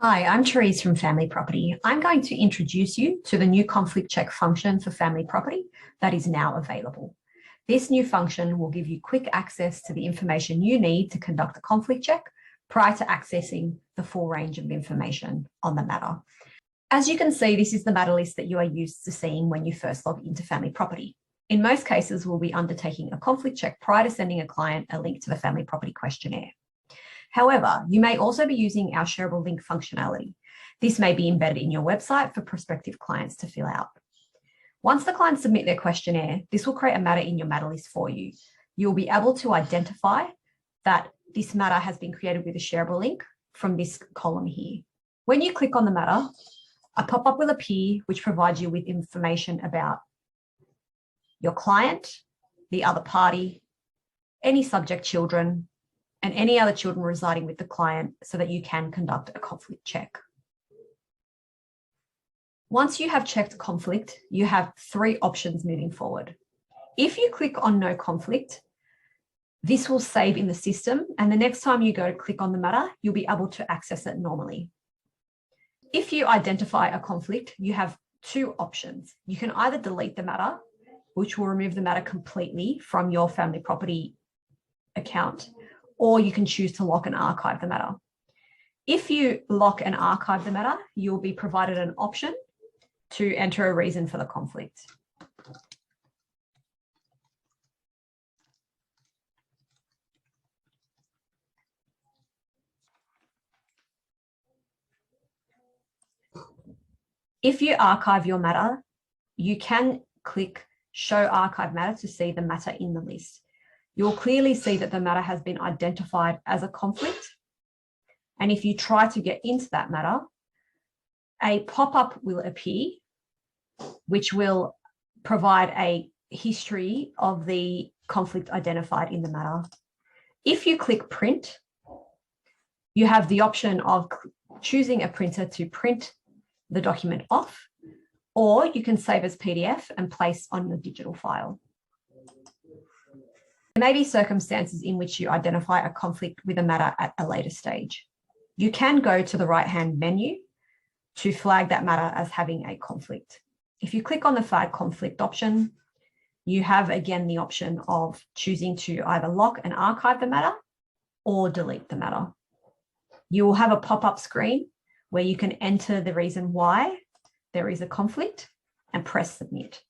Hi, I'm Therese from FamilyProperty. I'm going to introduce you to the new conflict check function for FamilyProperty that is now available. This new function will give you quick access to the information you need to conduct a conflict check prior to accessing the full range of information on the matter. As you can see, this is the matter list that you are used to seeing when you first log into FamilyProperty. In most cases, we'll be undertaking a conflict check prior to sending a client a link to the FamilyProperty questionnaire. However, you may also be using our shareable link functionality. This may be embedded in your website for prospective clients to fill out. Once the clients submit their questionnaire, this will create a matter in your matter list for you. You'll be able to identify that this matter has been created with a shareable link from this column here. When you click on the matter, a pop-up will appear which provides you with information about your client, the other party, any subject children, and any other children residing with the client so that you can conduct a conflict check. Once you have checked conflict, you have three options moving forward. If you click on no conflict, this will save in the system, and the next time you go to click on the matter, you'll be able to access it normally. If you identify a conflict, you have two options. You can either delete the matter, which will remove the matter completely from your FamilyProperty account, or you can choose to lock and archive the matter. If you lock and archive the matter, you'll be provided an option to enter a reason for the conflict. If you archive your matter, you can click Show Archive Matter to see the matter in the list. You'll clearly see that the matter has been identified as a conflict. And if you try to get into that matter, a pop-up will appear, which will provide a history of the conflict identified in the matter. If you click Print, you have the option of choosing a printer to print the document off, or you can save as PDF and place on your digital file. There may be circumstances in which you identify a conflict with a matter at a later stage. You can go to the right-hand menu to flag that matter as having a conflict. If you click on the Flag Conflict option, you have again the option of choosing to either lock and archive the matter or delete the matter. You will have a pop-up screen where you can enter the reason why there is a conflict and press Submit.